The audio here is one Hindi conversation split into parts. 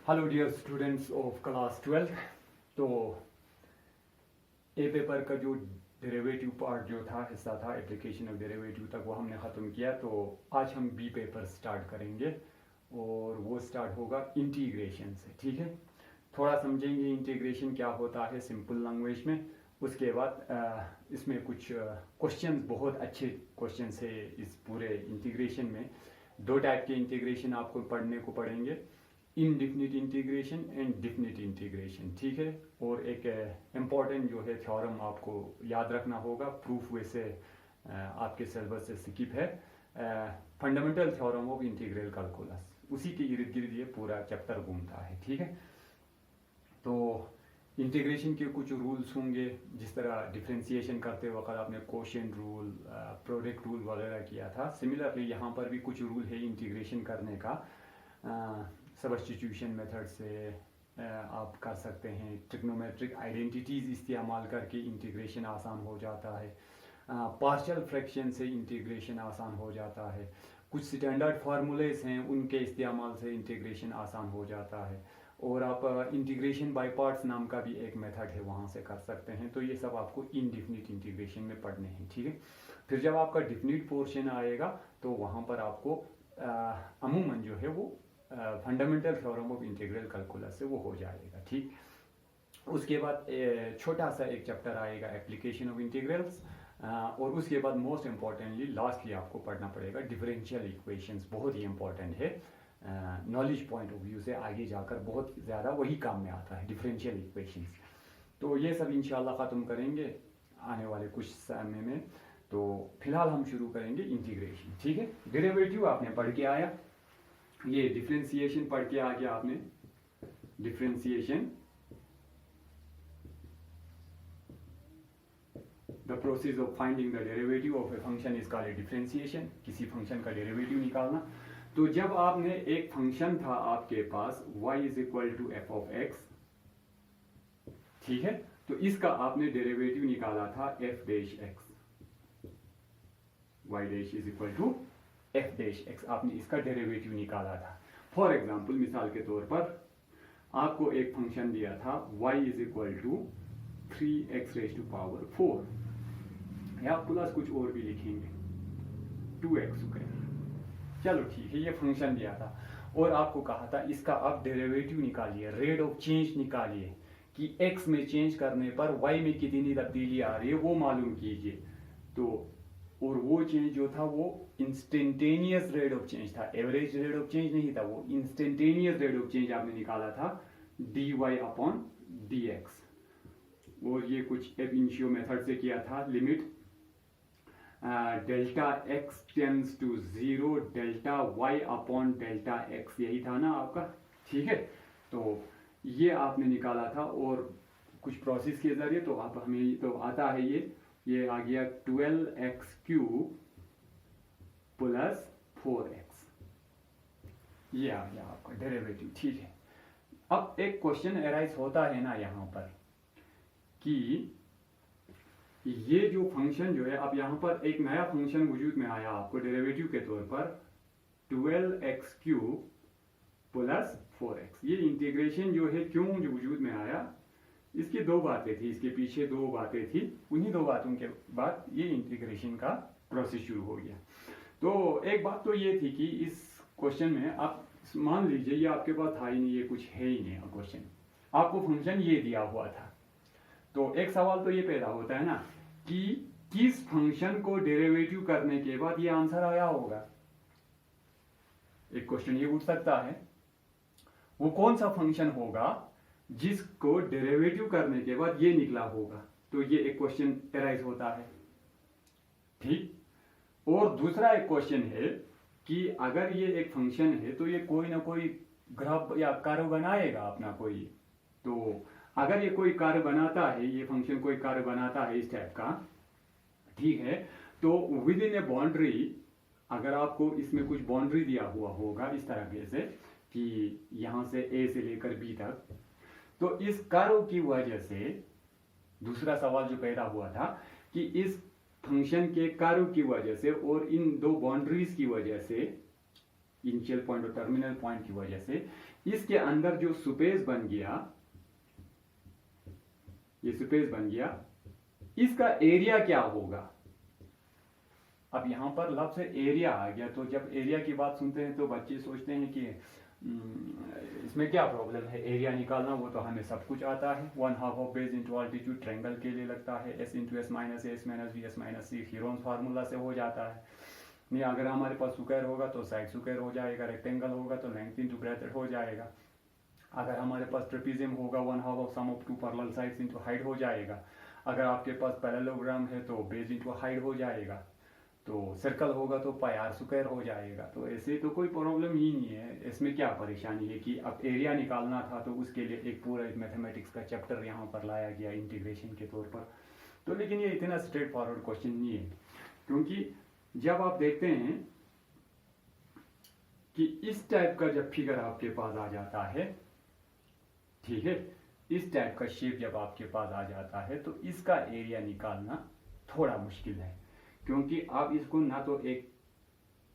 Hello dear students of class 12। तो ए पेपर का जो डेरिवेटिव पार्ट जो था हिस्सा था एप्लीकेशन ऑफ डेरिवेटिव तक वो हमने ख़त्म किया। तो आज हम बी पेपर स्टार्ट करेंगे और वो स्टार्ट होगा इंटीग्रेशन से। ठीक है, थोड़ा समझेंगे इंटीग्रेशन क्या होता है सिंपल लैंग्वेज में। उसके बाद इसमें कुछ क्वेश्चंस, बहुत अच्छे क्वेश्चन है इस पूरे इंटीग्रेशन में। दो टाइप के इंटीग्रेशन आपको पढ़ने को पड़ेंगे, indefinite integration and definite integration. ठीक है, और एक इम्पॉर्टेंट जो है थ्योरम आपको याद रखना होगा, प्रूफ वैसे आपके सिलेबस से स्किप है, fundamental theorem of integral calculus. उसी के इर्द गिर्द ये पूरा चैप्टर घूमता है। ठीक है, तो इंटीग्रेशन के कुछ रूल्स होंगे, जिस तरह डिफ्रेंसिएशन करते वक्त आपने कोशेंट रूल, प्रोडक्ट रूल वगैरह किया था। सिमिलरली यहाँ पर भी कुछ रूल है इंटीग्रेशन करने का। सब्स्टिट्यूशन मेथड से आप कर सकते हैं, ट्रिग्नोमेट्रिक आइडेंटिटीज़ इस्तेमाल करके इंटीग्रेशन आसान हो जाता है, पार्शियल फ्रैक्शन से इंटीग्रेशन आसान हो जाता है, कुछ स्टैंडर्ड फार्मूलेस हैं उनके इस्तेमाल से इंटीग्रेशन आसान हो जाता है, और आप इंटीग्रेशन बाय पार्ट्स नाम का भी एक मेथड है वहाँ से कर सकते हैं। तो ये सब आपको इनडिफिनिट इंटीग्रेशन में पढ़ने हैं। ठीक है, फिर जब आपका डिफिनिट पोर्शन आएगा तो वहाँ पर आपको अमूमन जो है वो fundamental theorem of integral calculus से वो हो जाएगा। ठीक, उसके बाद छोटा सा एक चैप्टर आएगा एप्लीकेशन ऑफ इंटीग्रल्स, और उसके बाद मोस्ट इम्पॉर्टेंटली लास्टली आपको पढ़ना पड़ेगा डिफरेंशियल इक्वेशंस। बहुत ही इंपॉर्टेंट है, नॉलेज पॉइंट ऑफ व्यू से आगे जाकर बहुत ज़्यादा वही काम में आता है, डिफरेंशियल इक्वेशंस। तो ये सब इंशाल्लाह ख़त्म करेंगे आने वाले कुछ समय में। तो फिलहाल हम शुरू करेंगे इंटीग्रेशन। ठीक है, डेरिवेटिव आपने पढ़ के आया, ये डिफरेंशिएशन पढ़ के आ गया आपने। Differentiation, the process of finding the derivative of a function is called differentiation, किसी फंक्शन का डेरिवेटिव निकालना। तो जब आपने एक फंक्शन था आपके पास y is equal to f of x, ठीक है, तो इसका आपने डेरिवेटिव निकाला था f dash x, y dash is equal to f dash x, आपने इसका डेरिवेटिव निकाला था। फॉर एग्जाम्पल, मिसाल के तौर पर आपको एक फंक्शन दिया था y is equal to 3x raise to power 4, या प्लस कुछ और भी लिखेंगे 2x स्क्वायर। चलो ठीक है, ये फंक्शन दिया था और आपको कहा था इसका आप डेरिवेटिव निकालिए, रेट ऑफ चेंज निकालिए कि x में चेंज करने पर y में कितनी तब्दीली आ रही है वो मालूम कीजिए। तो और वो चेंज जो था वो इंस्टेंटेनियस रेट ऑफ चेंज था, एवरेज रेट ऑफ चेंज नहीं था, वो इंस्टेंटेनियस रेट ऑफ चेंज आपने निकाला था dy अपॉन dx। और ये कुछ एब इनिशियो मेथड से किया था, limit delta x tends to 0 delta y upon delta x, यही था ना आपका। ठीक है, तो ये आपने निकाला था और कुछ प्रोसेस के जरिए तो आप हमें तो आता है ये आ गया 12x क्यूब प्लस 4x, ये आ गया आपका डेरिवेटिव। ठीक है, अब एक क्वेश्चन अराइज होता है ना यहाँ पर कि ये जो फंक्शन जो है, अब यहाँ पर एक नया फंक्शन वजूद में आया आपको डेरिवेटिव के तौर पर 12x क्यूब प्लस 4x। ये इंटीग्रेशन जो है क्यों जो वजूद में आया, इसकी दो बातें थी, इसके पीछे दो बातें थी, उन्हीं दो बातों के बाद ये इंटीग्रेशन का प्रोसेस शुरू हो गया। तो एक बात तो ये थी कि इस क्वेश्चन में आप मान लीजिए ये आपके पास था ही नहीं, ये कुछ है ही नहीं क्वेश्चन, आपको फंक्शन ये दिया हुआ था। तो एक सवाल तो ये पैदा होता है ना कि किस फंक्शन को डेरिवेटिव करने के बाद ये आंसर आया होगा। एक क्वेश्चन ये उठ सकता है, वो कौन सा फंक्शन होगा जिसको डेरिवेटिव करने के बाद ये निकला होगा। तो ये एक क्वेश्चन अराइज होता है। ठीक, और दूसरा एक क्वेश्चन है कि अगर ये एक फंक्शन है तो ये कोई ना कोई ग्राफ या कार्य बनाएगा अपना कोई। तो अगर ये कोई कार्य बनाता है, ये फंक्शन कोई कार्य बनाता है इस टाइप का, ठीक है, तो विद इन ए बाउंड्री, अगर आपको इसमें कुछ बाउंड्री दिया हुआ होगा इस तरह से कि यहां से ए से लेकर बी तक, तो इस कर्व की वजह से दूसरा सवाल जो पैदा हुआ था कि इस फंक्शन के कर्व की वजह से और इन दो बाउंड्रीज की वजह से इनिशियल पॉइंट और टर्मिनल पॉइंट की वजह से इसके अंदर जो स्पेस बन गया, ये स्पेस बन गया, इसका एरिया क्या होगा। अब यहां पर लफ्ज एरिया आ गया, तो जब एरिया की बात सुनते हैं तो बच्चे सोचते हैं कि इसमें क्या प्रॉब्लम है, एरिया निकालना, वो तो हमें सब कुछ आता है। 1/2 of base into altitude triangle के लिए लगता है, s into s minus s minus b s minus c Heron's formula से हो जाता है। नहीं, अगर हमारे पास स्क्वायर होगा तो साइड स्क्वायर हो जाएगा, रेक्टेंगल होगा तो लेंथ इंटू ब्रेथ हो जाएगा। अगर हमारे पास ट्रेपीजियम होगा 1/2 of sum of two parallel sides into height हो जाएगा। अगर आपके पास पैरेललोग्राम है तो बेस इंटू हाइट हो जाएगा। तो सर्कल होगा तो पाई आर स्क्वायर हो जाएगा। तो ऐसे तो कोई प्रॉब्लम ही नहीं है। इसमें क्या परेशानी है कि अब एरिया निकालना था तो उसके लिए एक पूरा मैथमेटिक्स का चैप्टर यहाँ पर लाया गया इंटीग्रेशन के तौर पर। तो लेकिन ये इतना स्ट्रेट फॉरवर्ड क्वेश्चन नहीं है, क्योंकि जब आप देखते हैं कि इस टाइप का जब फिगर आपके पास आ जाता है, ठीक है, इस टाइप का शेप जब आपके पास आ जाता है तो इसका एरिया निकालना थोड़ा मुश्किल है, क्योंकि आप इसको ना तो एक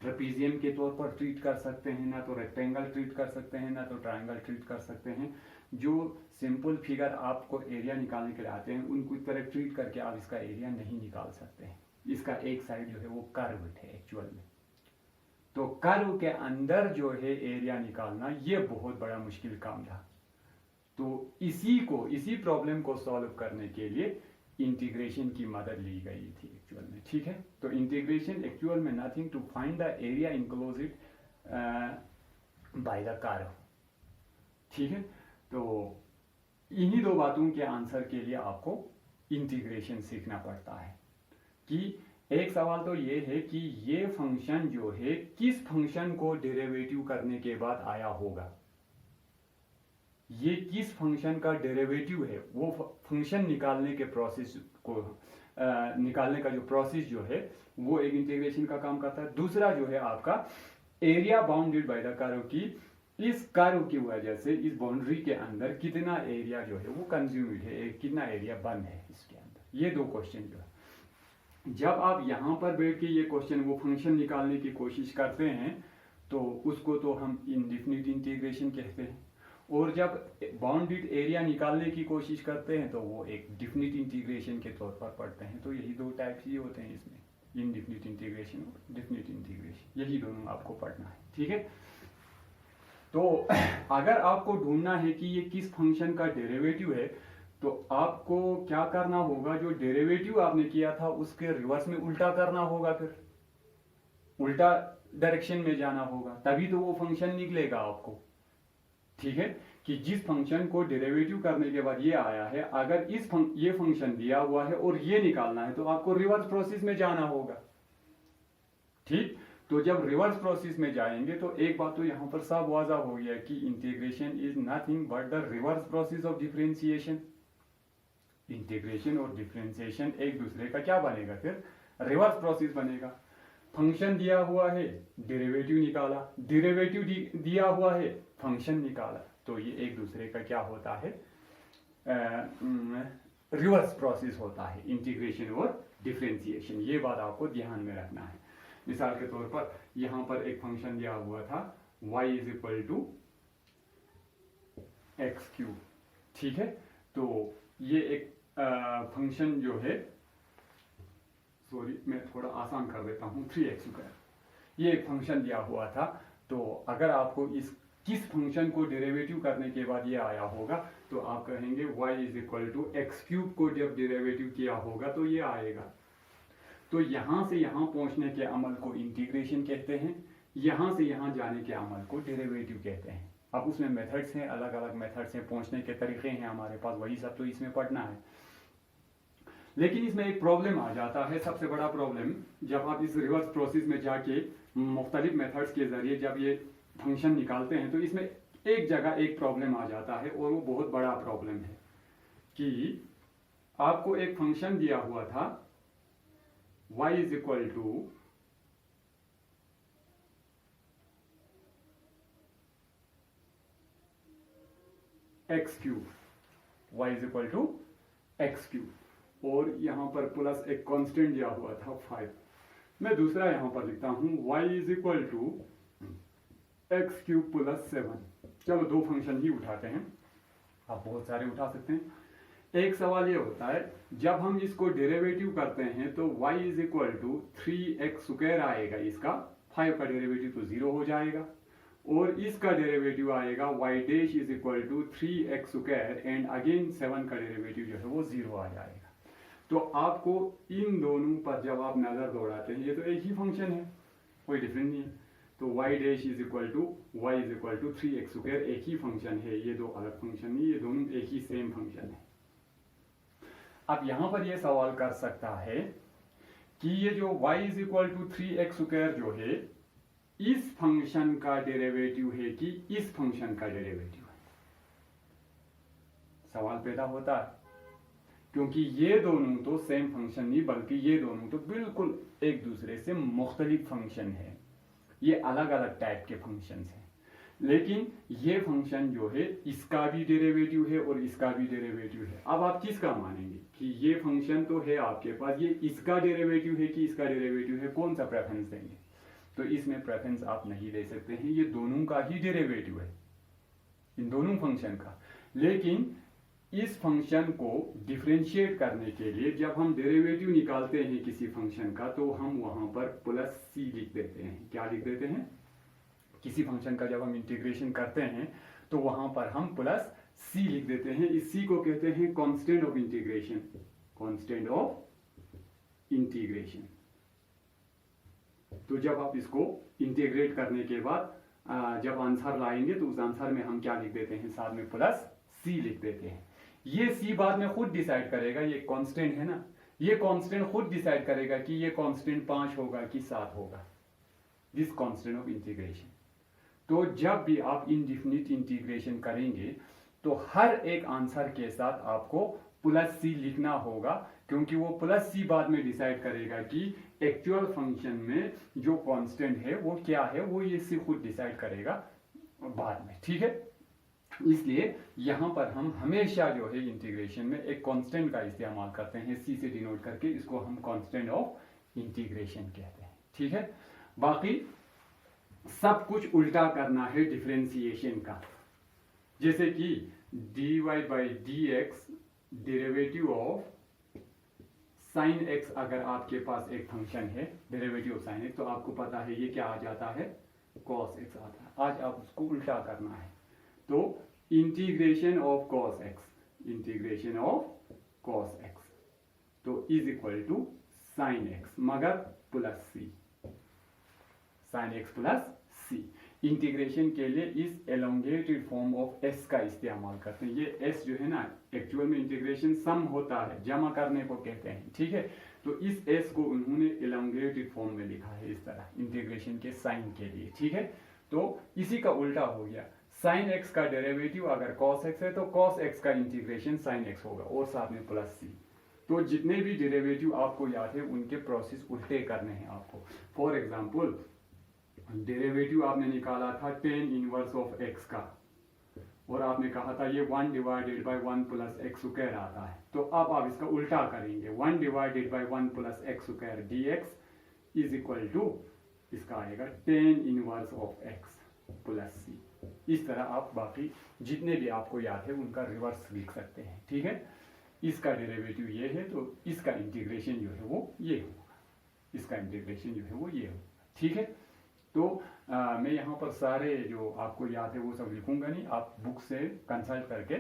ट्रेपीजियम के तौर पर ट्रीट कर सकते हैं, ना तो रेक्टेंगल ट्रीट कर सकते हैं, ना तो ट्रायंगल ट्रीट कर सकते हैं। जो सिंपल फिगर आपको एरिया निकालने के लिए आते हैं उनको इस तरह ट्रीट करके आप इसका एरिया नहीं निकाल सकते हैं। इसका एक साइड जो है वो कर्व्ड है एक्चुअल में। तो कर्व के अंदर जो है एरिया निकालना ये बहुत बड़ा मुश्किल काम था। तो इसी प्रॉब्लम को सॉल्व करने के लिए इंटीग्रेशन की मदद ली गई थी एक्चुअल में, ठीक है। तो इंटीग्रेशन एक्चुअल में nothing to find the area enclosed by the curve, ठीक है। तो इन्हीं दो बातों के आंसर के लिए आपको इंटीग्रेशन सीखना पड़ता है। कि एक सवाल तो ये है कि ये फंक्शन जो है किस फंक्शन को डेरिवेटिव करने के बाद आया होगा, ये किस फंक्शन का डेरिवेटिव है। वो फंक्शन निकालने के प्रोसेस को निकालने का जो प्रोसेस जो है वो एक इंटीग्रेशन का काम करता है। दूसरा जो है आपका area bounded by the curve की इस कर्व की वजह से इस बाउंड्री के अंदर कितना एरिया जो है वो कंज्यूम्ड है, कितना एरिया बंद है इसके अंदर। ये दो क्वेश्चन जो है, जब आप यहां पर बैठ के ये क्वेश्चन वो फंक्शन निकालने की कोशिश करते हैं तो उसको तो हम इंडेफिनिट इंटीग्रेशन कहते हैं, और जब बाउंडेड एरिया निकालने की कोशिश करते हैं तो वो एक डिफिनिट इंटीग्रेशन के तौर पर पढ़ते हैं। तो यही दो टाइप्स ही होते हैं इसमें, इनडिफिनिट इंटीग्रेशन और डिफिनिट इंटीग्रेशन, यही दोनों आपको पढ़ना है, ठीक है। तो अगर आपको ढूंढना है कि ये किस फंक्शन का डेरिवेटिव है तो आपको क्या करना होगा, जो डेरिवेटिव आपने किया था उसके रिवर्स में उल्टा करना होगा, फिर उल्टा डायरेक्शन में जाना होगा, तभी तो वो फंक्शन निकलेगा आपको, ठीक है। कि जिस फंक्शन को डेरिवेटिव करने के बाद ये आया है, अगर ये फंक्शन दिया हुआ है और ये निकालना है तो आपको रिवर्स प्रोसेस में जाना होगा, ठीक। तो जब रिवर्स प्रोसेस में जाएंगे तो एक बात तो यहां पर साफ वाज़ा हो गया कि integration is nothing but the reverse process of differentiation. Integration और डिफरेंशिएशन एक दूसरे का क्या बनेगा, फिर रिवर्स प्रोसेस बनेगा। फंक्शन दिया हुआ है, डेरिवेटिव निकाला, डेरिवेटिव दिया हुआ है, फंक्शन निकाला, तो ये एक दूसरे का क्या होता है, रिवर्स प्रोसेस होता है इंटीग्रेशन और डिफरेंशिएशन। ये बात आपको ध्यान में रखना है। मिसाल के तौर पर यहां पर एक फंक्शन दिया हुआ था y is equal to x cube, ठीक है। तो ये एक फंक्शन जो है, सॉरी मैं थोड़ा आसान कर देता हूँ, 3x²। ये एक फंक्शन दिया हुआ था, तो अगर आपको इस किस फंक्शन को डेरिवेटिव करने के बाद ये आया होगा तो आप कहेंगे y is equal to x cube को जब डेरिवेटिव किया होगा तो ये आएगा। तो यहां से यहां पहुंचने के अमल को इंटीग्रेशन कहते हैं, यहां से यहां जाने के अमल को डेरिवेटिव कहते हैं। अब उसमें मेथड्स हैं, अलग अलग मेथड्स हैं, पहुंचने के तरीके हैं हमारे पास, वही सब तो इसमें पढ़ना है। लेकिन इसमें एक प्रॉब्लम आ जाता है, सबसे बड़ा प्रॉब्लम, जब आप इस रिवर्स प्रोसेस में जाके मुख्तलिफ मेथड्स के जरिए जब ये फंक्शन निकालते हैं तो इसमें एक जगह एक प्रॉब्लम आ जाता है, और वो बहुत बड़ा प्रॉब्लम है कि आपको एक फंक्शन दिया हुआ था y is equal to x cube, y is equal to x cube, और यहां पर प्लस एक कांस्टेंट दिया हुआ था 5। मैं दूसरा यहां पर लिखता हूं y is equal to x cube plus 7। चलो दो फंक्शन ही उठाते हैं, आप बहुत सारे उठा सकते हैं। एक सवाल ये होता है जब हम इसको डेरिवेटिव करते हैं तो y is equal to 3x² आएगा, इसका 5 का डेरिवेटिव तो 0 हो जाएगा, और इसका डेरिवेटिव आएगा y dash is equal to 3x² and again 7 का डेरिवेटिव जो है वो 0 आ जाएगा। तो आपको इन दोनों पर जब आप नज़र दौड़ाते हैं, ये तो एक ही फंक्शन है, कोई डिफरेंट नहीं है, तो y dash is equal to 3x² एक ही फंक्शन है, ये दो अलग फंक्शन नहीं, ये दोनों एक ही सेम फंक्शन है। अब यहां पर ये सवाल कर सकता है कि ये जो y is equal to 3x² जो है इस फंक्शन का डेरिवेटिव है कि इस फंक्शन का डेरिवेटिव है, सवाल पैदा होता है, क्योंकि ये दोनों तो सेम फंक्शन नहीं बल्कि ये दोनों तो बिल्कुल एक दूसरे से मुख्तलिफ फंक्शन है, ये अलग अलग टाइप के फंक्शंस हैं। लेकिन ये फंक्शन जो है इसका भी डेरिवेटिव है और इसका भी डेरिवेटिव है। अब आप किसका मानेंगे कि ये फंक्शन तो है आपके पास, ये इसका डेरिवेटिव है कि इसका डेरिवेटिव है, कौन सा प्रेफरेंस देंगे? तो इसमें प्रेफरेंस आप नहीं दे सकते हैं, ये दोनों का ही डेरिवेटिव है, इन दोनों फंक्शन का। लेकिन इस फंक्शन को डिफरेंशिएट करने के लिए जब हम डेरिवेटिव निकालते हैं किसी फंक्शन का तो हम वहां पर प्लस सी लिख देते हैं। क्या लिख देते हैं? किसी फंक्शन का जब हम इंटीग्रेशन करते हैं तो वहां पर हम प्लस सी लिख देते हैं। इस सी को कहते हैं constant of integration, constant of integration. तो जब आप इसको इंटीग्रेट करने के बाद जब आंसर लाएंगे तो उस आंसर में हम क्या लिख देते हैं? साथ में प्लस सी लिख देते हैं। ये सी बाद में खुद डिसाइड करेगा, ये कांस्टेंट है ना, ये कांस्टेंट खुद डिसाइड करेगा कि ये कांस्टेंट 5 होगा कि 7 होगा, दिस कांस्टेंट ऑफ इंटीग्रेशन। तो जब भी आप इनडिफिनिट इंटीग्रेशन करेंगे तो हर एक आंसर के साथ आपको प्लस सी लिखना होगा, क्योंकि वो प्लस सी बाद में डिसाइड करेगा कि एक्चुअल फंक्शन में जो कांस्टेंट है वो क्या है, वो ये सी खुद डिसाइड करेगा बाद में, ठीक है। इसलिए यहां पर हम हमेशा जो है इंटीग्रेशन में एक कांस्टेंट का इस्तेमाल करते हैं, सी से डिनोट करके, इसको हम कांस्टेंट ऑफ इंटीग्रेशन कहते हैं, ठीक है। बाकी सब कुछ उल्टा करना है डिफरेंशिएशन का, जैसे कि dy by D x derivative of sine x, अगर आपके पास एक फंक्शन है डेरिवेटिव ऑफ साइन एक्स तो आपको पता है ये क्या आ जाता है? कॉस एक्स आता है। आज आप उसको उल्टा करना है, तो integration of cos x, integration of cos x तो is equal to sine x मगर plus c, sine x plus c. Integration के लिए इस एलोंगेटेड फॉर्म ऑफ एस का इस्तेमाल करते हैं। ये एस जो है ना, एक्चुअल में इंटीग्रेशन सम होता है, जमा करने को कहते हैं, ठीक है। तो इस एस को उन्होंने एलोंगेटेड फॉर्म में लिखा है इस तरह, इंटीग्रेशन के साइन के लिए, ठीक है। तो इसी का उल्टा हो गया, साइन एक्स का डेरिवेटिव अगर कॉस एक्स है तो कॉस एक्स का इंटीग्रेशन साइन एक्स होगा और साथ में प्लस सी। तो जितने भी डेरिवेटिव आपको याद है उनके प्रोसेस उल्टे करने हैं आपको। फॉर एग्जांपल डेरिवेटिव आपने निकाला था tan इनवर्स ऑफ x का, और आपने कहा था ये 1 divided by 1 plus x square आता है, तो अब आप इसका उल्टा करेंगे, 1 divided by 1 plus x square d x is equal to, इसका आएगा tan inverse of x plus c. इस तरह आप बाकी जितने भी आपको याद है उनका रिवर्स लिख सकते हैं, ठीक है। इसका डेरिवेटिव ये है तो इसका इंटीग्रेशन जो है वो ये होगा, इसका इंटीग्रेशन जो है वो ये होगा, ठीक है। तो मैं यहाँ पर सारे जो आपको याद है वो सब लिखूंगा नहीं, आप बुक से कंसल्ट करके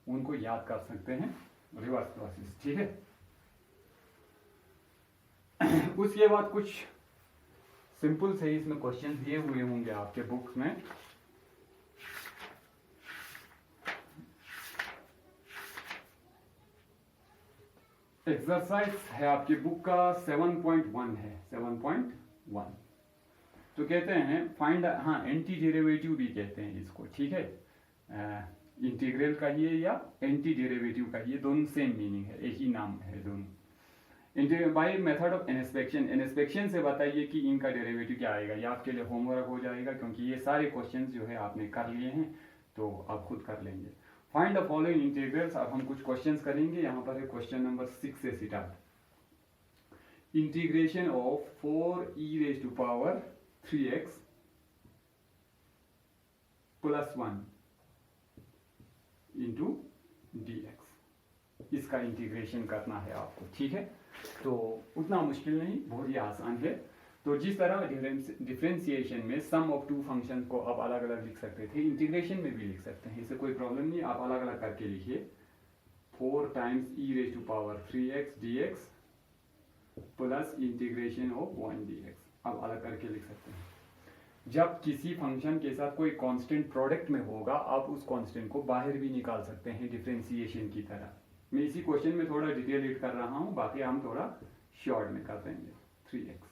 उनको याद कर सकते हैं, रिवर्स प्रोसेस, ठीक है। उसके बाद कुछ सिंपल से इसमें क्वेश्चन दिए हुए होंगे आपके बुक्स में। एक्सरसाइज है आपकी बुक का 7.1 है, 7.1। तो कहते हैं फाइंड, हाँ एंटी डेरिवेटिव भी कहते हैं इसको, ठीक है। इंटीग्रल का ही है या एंटी डेरिवेटिव का ही है, दोनों सेम मीनिंग है, एक ही नाम है दोनों। बाय मेथड ऑफ इनस्पेक्शन, इनस्पेक्शन से बताइए कि इनका डेरिवेटिव क्या आएगा। ये आपके लिए होमवर्क हो जाएगा, क्योंकि ये सारे क्वेश्चन जो है आपने कर लिए हैं तो आप खुद कर लेंगे। फाइंड द फॉलोइंग इंटीग्रल्स, अब हम कुछ क्वेश्चंस करेंगे। यहाँ पर है क्वेश्चन नंबर 6 से start. Integration of 4e raised to power 3x plus 1 into d x, इसका इंटीग्रेशन करना है आपको, ठीक है। तो उतना मुश्किल नहीं, बहुत ही आसान है। तो जिस तरह डिफरेंशिएशन में सम ऑफ टू फंक्शन को आप अलग अलग लिख सकते थे, इंटीग्रेशन में भी लिख सकते हैं, इससे कोई प्रॉब्लम नहीं, आप अलग अलग करके लिखिए। 4 times e raise to power 3x dx plus integration of 1 dx, आप अलग करके लिख सकते हैं। जब किसी फंक्शन के साथ कोई कांस्टेंट प्रोडक्ट में होगा, आप उस कांस्टेंट को बाहर भी निकाल सकते हैं डिफरेंशिएशन की तरह। मैं इसी क्वेश्चन में थोड़ा डिटेल एड कर रहा हूँ, बाकी हम थोड़ा शॉर्ट में कर देंगे। 3x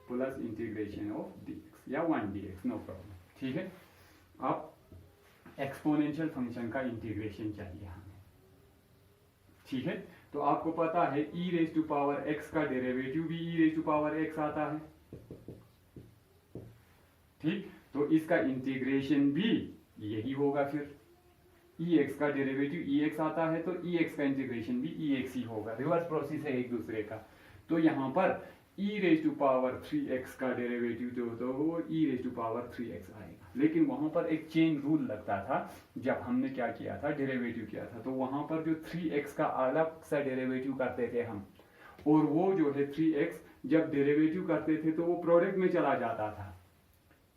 plus integration of dx या 1 dx, नो प्रॉब्लम, ठीक है। अब एक्सपोनेंशियल फंक्शन का इंटीग्रेशन चाहिए हमें, ठीक है। तो आपको पता है e raise to power x का डेरिवेटिव भी e raise to power x आता है, ठीक। तो इसका इंटीग्रेशन भी यही होगा, फिर ex का डेरिवेटिव ex आता है तो ex का इंटीग्रेशन भी ex ही होगा, रिवर्स प्रोसेस है एक दूसरे का। तो यहाँ पर e raise to power 3x का डेरिवेटिव जो तो वो e raise to power 3x आएगा, लेकिन वहां पर एक चेन रूल लगता था जब हमने क्या किया था, डेरिवेटिव किया था। तो वहां पर जो 3x का अलग सा डेरिवेटिव करते थे हम, और वो जो है 3x जब डेरिवेटिव करते थे तो वो प्रोडक्ट में चला जाता था,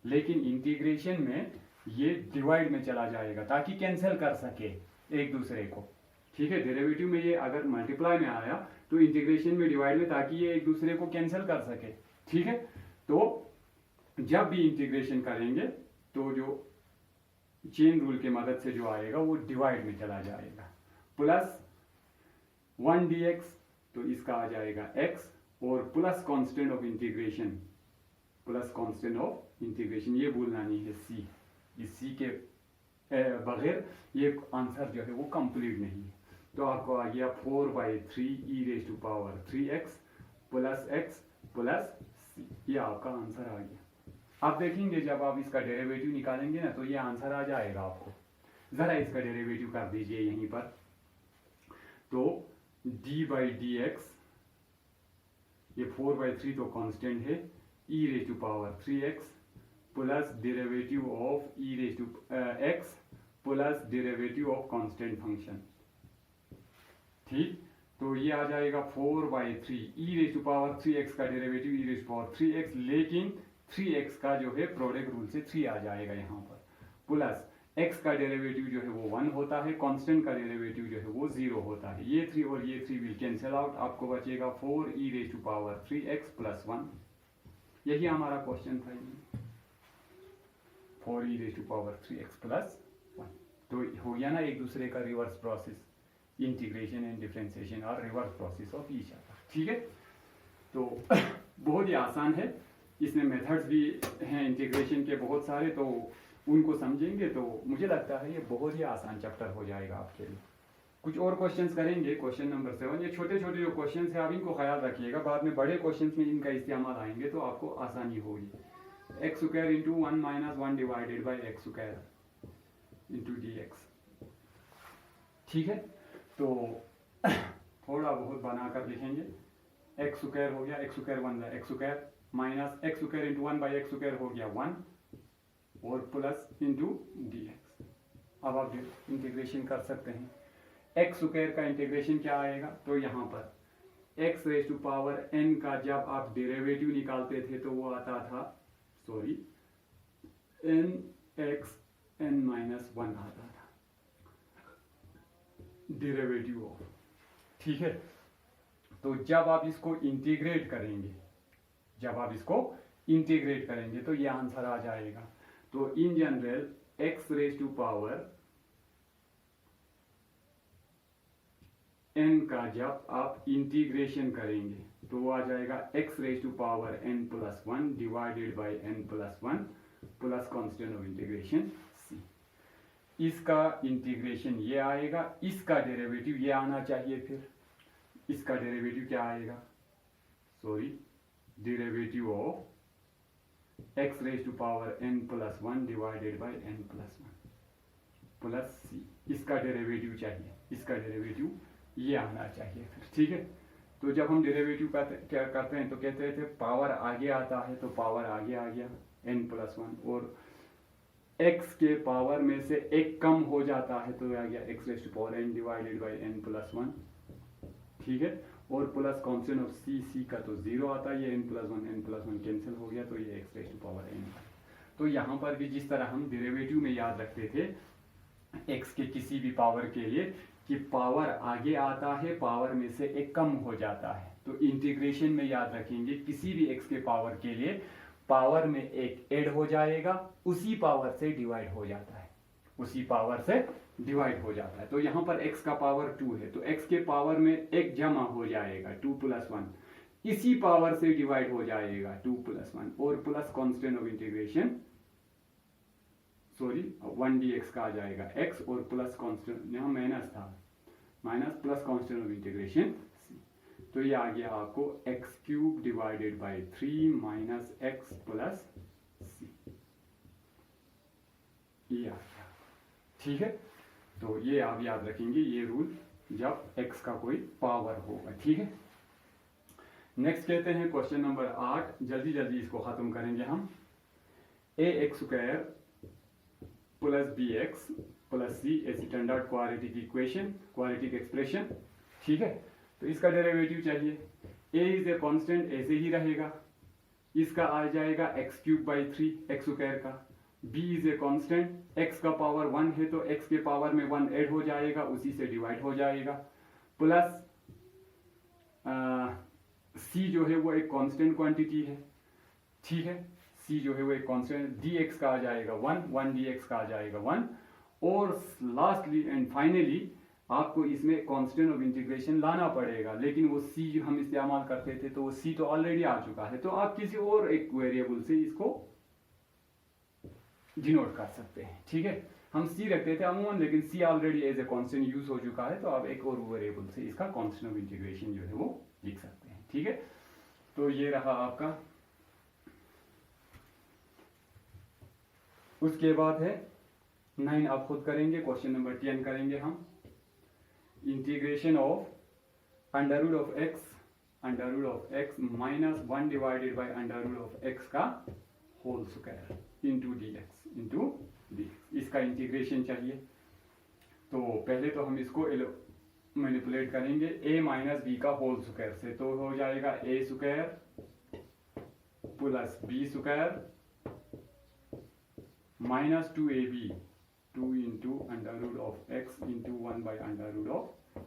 लेकिन इंटीग्रेशन में ये डिवाइड में चला जाएगा ताकि कैंसिल कर सके एक दूसरे को, ठीक है। डेरिवेटिव में ये अगर मल्टीप्लाई में आया तो इंटीग्रेशन में डिवाइड में, ताकि ये एक दूसरे को कैंसिल कर सके, ठीक है। तो जब भी इंटीग्रेशन करेंगे तो जो चेन रूल की मदद से जो आएगा वो डिवाइड में चला जाएगा। प्लस 1 dx, तो इसका आ जाएगा x, और plus constant of integration, plus constant of integration, ये भूलना नहीं है c, इस c के बगैर ये आंसर जो है वो कंप्लीट नहीं है। तो आपको आ गया 4/3 e raise to power 3x plus x plus c, ये आपका आंसर आ गया। आप देखेंगे जब आप इसका डेरिवेटिव निकालेंगे ना तो ये आंसर आ जाएगा आपको। जरा इसका डेरिवेटिव कर दीजिए यहीं पर, तो d/dx, ये 4/3 तो कांस्टेंट है, e raise to power 3x plus derivative of e raise to x plus derivative of constant function, ठीक। तो ये आ जाएगा 4/3 e raise to power 3x का derivative e raise to power 3x, लेकिन 3x का जो है प्रोडक्ट रूल से 3 आ जाएगा यहाँ पर, प्लस x का डेरिवेटिव जो है वो 1 होता है, कांस्टेंट का डेरिवेटिव जो है वो 0 होता है। ये 3 और ये 3 विल कैंसिल आउट, आपको बचेगा 4 e raise to power 3x plus 1। यही हमारा क्वेश्चन था, 4 e raise to power 3x plus 1। तो हो गया ना एक दूसरे का reverse process, integration and differentiation और reverse process of each other, ठीक है। तो बहुत ही आसान है, इसमें मेथड्स भी हैं इंटीग्रेशन के बहुत सारे, तो उनको समझेंगे तो मुझे लगता है ये बहुत ही आसान चैप्टर हो जाएगा आपके लिए। कुछ और क्वेश्चंस करेंगे, क्वेश्चन नंबर 7। ये छोटे छोटे जो क्वेश्चंस हैं आप इनको ख्याल रखिएगा, बाद में बड़े क्वेश्चंस में इनका इस्तेमाल आएंगे तो आपको आसानी होगी। X square into 1 minus 1 divided by x square into dx, ठीक है। तो थोड़ा बहुत बनाकर लिखेंगे, एक्स स्क्वायर हो गया, x square 1 x square minus x square into 1 by x square हो गया 1, और प्लस इंटू dx। अब आप इंटीग्रेशन कर सकते हैं। एक्स स्क्वायर का इंटीग्रेशन क्या आएगा, तो यहाँ पर x raise to power n का जब आप डेरिवेटिव निकालते थे तो वो आता था, सॉरी, nx n माइनस 1 आता था डेरिवेटिव ऑफ, ठीक है। तो जब आप इसको इंटीग्रेट करेंगे, जब आप इसको इंटीग्रेट करेंगे तो ये आंसर आ जाएगा। तो in general x raise to power n का जब आप इंटीग्रेशन करेंगे तो वो आ जाएगा x raise to power n plus 1 divided by n plus 1 plus constant of integration c। इसका इंटीग्रेशन ये आएगा, इसका डेरिवेटिव ये आना चाहिए, फिर इसका डेरिवेटिव क्या आएगा, sorry, derivative of x raise to power n plus 1 divided by n plus 1 plus c। इसका डेरिवेटिव चाहिए, इसका डेरिवेटिव ये आना चाहिए फिर, ठीक है। तो जब हम डेरिवेटिव क्या करते हैं तो कहते थे पावर आगे आता है तो पावर आगे आ गया n प्लस 1, और x के पावर में से एक कम हो जाता है तो आ गया x raise to power n divided by n plus 1, ठीक है। और प्लस कॉन्स्टेंट ऑफ c का तो 0 आता है, ये n प्लस वन कैंसिल हो गया तो ये x raise to power n। तो यहाँ पर भी जिस तरह हम डेरिवेटिव में याद रखते थे x के किसी भी पावर के लिए कि पावर आगे आता है, पावर में से एक कम हो जाता है, तो इंटीग्रेशन में याद रखेंगे किसी भी x के पावर के लिए पावर में एक ऐड हो जाएगा, उसी पावर से डिवाइड हो जाता है, उसी पावर से डिवाइड हो जाता है। तो यहाँ पर x का पावर 2 है तो x के पावर में एक जमा हो जाएगा 2 प्लस 1, इसी पावर से डिवाइड हो जाएगा 2 प्लस 1 और plus constant of integration 1 dx का आ जाएगा x और प्लस कांस्टेंट, यहाँ माइनस था, minus plus constant of integration c, तो ये आ गया आपको x cube divided by 3 minus x plus c, ये आ गया, ठीक है। तो ये आप याद रखेंगे ये रूल जब x का कोई पावर होगा, ठीक है। नेक्स्ट कहते हैं क्वेश्चन नंबर 8, जल्दी जल्दी इसको खत्म करेंगे हम। A x square plus b x plus c a standard quadratic equation, quadratic expression, ठीक है। तो इसका डेरिवेटिव चाहिए। ए इज ए कांस्टेंट, ऐसे ही रहेगा, इसका आ जाएगा x cube by 3 x square का। B is a constant, x का पावर 1 है तो एक्स के पावर में 1 ऐड हो जाएगा, उसी से डिवाइड हो जाएगा, प्लस सी जो है वो एक कांस्टेंट क्वांटिटी है, ठीक है। सी जो है वो एक कांस्टेंट, डी एक्स का आ जाएगा 1 डी एक्स का आ जाएगा 1, और लास्टली एंड फाइनली आपको इसमें कांस्टेंट ऑफ इंटीग्रेशन लाना पड़ेगा, लेकिन वो सी जो हम इस्तेमाल करते थे तो वो सी तो ऑलरेडी आ चुका है, तो आप किसी और एक वेरिएबल से इसको डिनोट कर सकते हैं, ठीक है। हम सी रखते थे अमूमन, लेकिन c already as a constant use हो चुका है, तो आप एक और वेरिएबल से इसका कांस्टेंट ऑफ इंटीग्रेशन जो है वो लिख सकते हैं, ठीक है। तो ये रहा आपका। उसके बाद है 9, आप खुद करेंगे, क्वेश्चन नंबर 10 करेंगे हम। Integration of under root of x minus 1 divided by under root of x का whole square into d x, इसका इंटीग्रेशन चाहिए। तो पहले तो हम इसको मैनिपुलेट करेंगे a माइनस बी का होल स्क्वायर से, तो हो जाएगा a square plus b square minus 2ab 2 into under root of x into 1 by under root of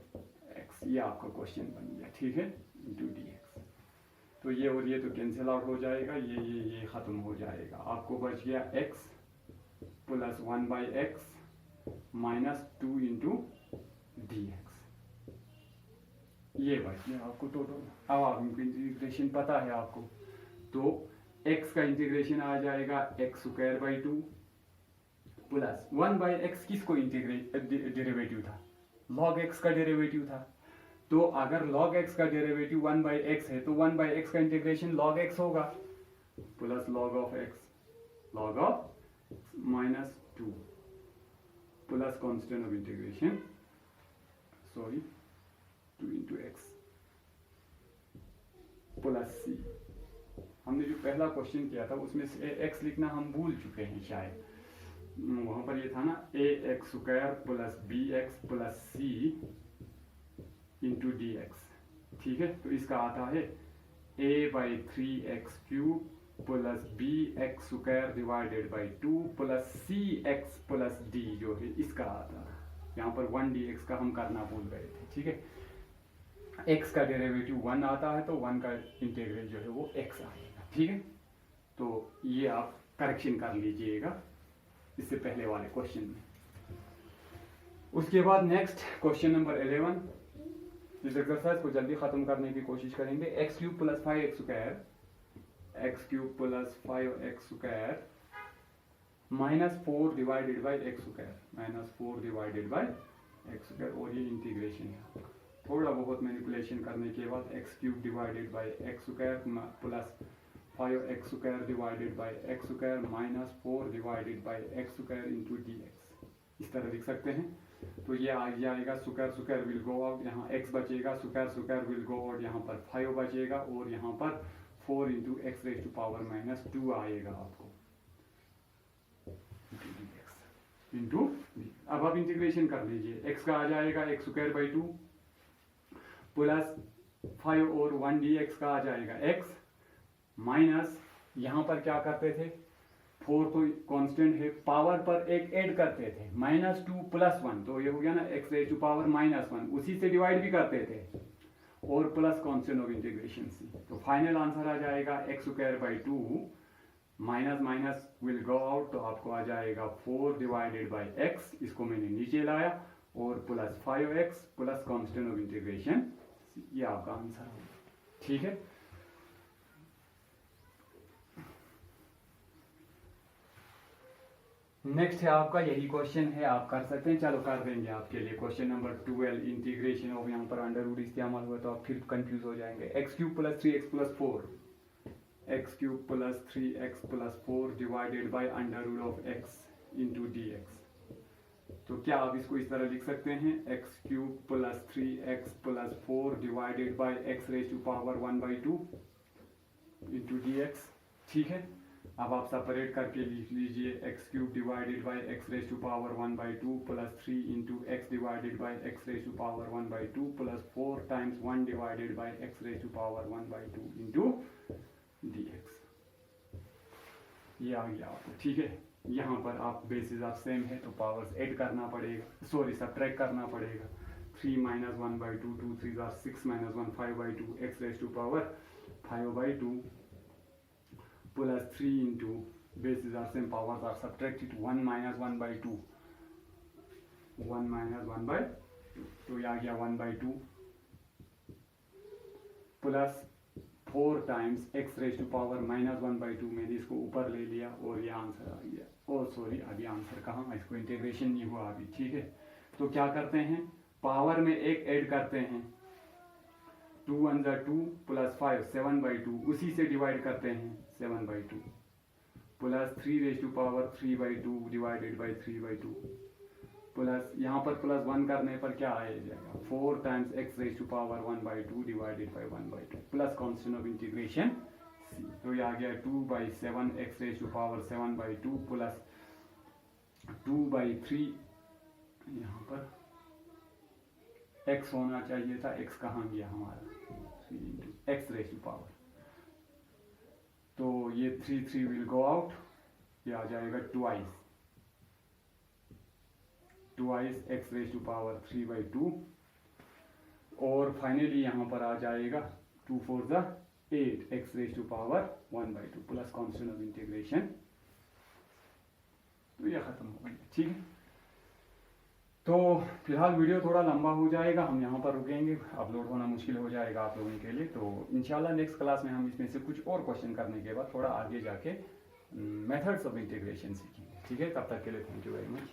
x, ये आपका क्वेश्चन बन गया, ठीक है, इंटू डी एक्स। तो ये और ये तो कैंसिल आउट हो जाएगा, ये खत्म हो जाएगा, आपको बच गया x plus 1 by x minus 2 into d x, ये बच गया आपको टोटल। अब आपको इंटीग्रेशन पता है आपको, तो x का इंटीग्रेशन आ जाएगा x square by 2 plus 1 by x, किसको डेरिवेटिव था, log x का डेरिवेटिव था, तो अगर log x का डेरिवेटिव 1 बाई एक्स है तो 1 बाई एक्स का इंटीग्रेशन log x होगा, plus log of minus 2 plus constant of integration 2 into x plus c. हमने जो पहला क्वेश्चन किया था उसमें से x लिखना हम भूल चुके हैं शायद, वहां पर ये था ना a x square plus b x plus c into d x, ठीक है। तो इसका आता है a by 3x cube plus b x square divided by 2 plus c x plus d, जो है इसका आता है, यहाँ पर 1 डी एक्स का हम करना भूल गए थे, ठीक है। x का डेरिवेटिव 1 आता है तो 1 का इंटीग्रल जो है वो x आएगा, ठीक है। तो ये आप करेक्शन कर लीजिएगा इससे पहले वाले क्वेश्चन में। उसके बाद नेक्स्ट क्वेश्चन नंबर 11, इस एक्सरसाइज को जल्दी खत्म करने की कोशिश करेंगे। X cube plus 5x square minus 4 divided by x square, और ये इंटीग्रेशन है। थोड़ा बहुत मैनिपुलेशन करने के बाद x cube divided by x square plus 5x square divided by x square minus 4 divided by x square into d x, इस तरह लिख सकते हैं। तो ये आ जाएगा स्क्वायर विल गो आउट, यहाँ x बचेगा, स्क्वायर विल गो आउट, यहाँ पर 5 बचेगा, और यहाँ पर 4 into x raise to power minus 2 आएगा आपको। Into d. अब आप इंटीग्रेशन कर लीजिए, एक्स का आ जाएगा एक्स स्क्वायर बाई 2 प्लस 5 और 1 डी एक्स का आ जाएगा एक्स माइनस, यहाँ पर क्या करते थे 4 तो कांस्टेंट है, पावर पर एक ऐड करते थे -2 + 1, तो ये हो गया ना एक्स रेज टू पावर -1, उसी से डिवाइड भी करते थे और प्लस कांस्टेंट ऑफ इंटीग्रेशन सी। तो फाइनल आंसर आ जाएगा x square by 2 minus minus will go out, तो आपको आ जाएगा 4 डिवाइडेड बाई एक्स, इसको मैंने नीचे लाया, और plus 5x plus constant of integration, ये आपका आंसर होगा। ठीक है, नेक्स्ट है आपका यही क्वेश्चन है, आप कर सकते हैं, चलो कर देंगे आपके लिए। क्वेश्चन नंबर 12 इंटीग्रेशन ऑफ, यहाँ पर अंडर रूट इस्तेमाल हुआ तो आप फिर कंफ्यूज हो जाएंगे। x³ + 3x + 4, x³ + 3x + 4 divided by under root of x into dx। तो क्या आप इसको इस तरह लिख सकते हैं, x³ + 3x + 4 divided by x raise to power 1/2 into dx। ठीक है, अब आप सेपरेट करके लिख लीजिए, x³ divided by x raise to power 1/2 plus 3 into x divided by x raise to power 1/2 plus 4 times 1 divided by x raise to power 1/2 into dx। ये आ गया आपको। ठीक है, यहाँ पर आप बेसिस आप सेम है तो पावर्स ऐड करना पड़ेगा, सॉरी सब्ट्रैक्ट करना पड़ेगा। 3 - 1/2, 2 3 are 6 - 1 5/2 x raise to power 5/2 plus 3 into bases are same, powers are subtracted, 1 - 1/2, 1 - 1/2, तो ये आ गया 1/2 plus 4 times x raise to power -1/2, मैंने इसको ऊपर ले लिया और ये आंसर आ गया। ओ सॉरी, अभी आंसर कहाँ, इसको इंटीग्रेशन नहीं हुआ अभी। ठीक है, तो क्या करते हैं, पावर में एक ऐड करते हैं, 2 1 2 प्लस 5 7/2, उसी से डिवाइड करते हैं 7/2 plus 3 raise to power 3/2 divided by 3/2 plus यहाँ पर प्लस 1 करने पर क्या आ जाएगा, 4 times x raise to power 1/2 divided by 1/2 plus constant of integration c। तो ये आ गया 2/7 x raise to power 7/2 plus 2/3, यहाँ पर x होना चाहिए था, x कहाँ गया हमारा, x रेज टू पावर, तो ये 3 विल गो आउट, ये आ जाएगा twice x raise to power 3/2, और फाइनली यहाँ पर आ जाएगा 2 4 8 x raise to power 1/2 plus constant of integration. तो ये खत्म हो गया। ठीक है, तो फिलहाल वीडियो थोड़ा लंबा हो जाएगा, हम यहाँ पर रुकेंगे, अपलोड होना मुश्किल हो जाएगा आप लोगों के लिए। तो इंशाल्लाह नेक्स्ट क्लास में हम इसमें से कुछ और क्वेश्चन करने के बाद थोड़ा आगे जाके मेथड्स ऑफ इंटीग्रेशन सीखेंगे। ठीक है, तब तक के लिए थैंक यू वेरी मच।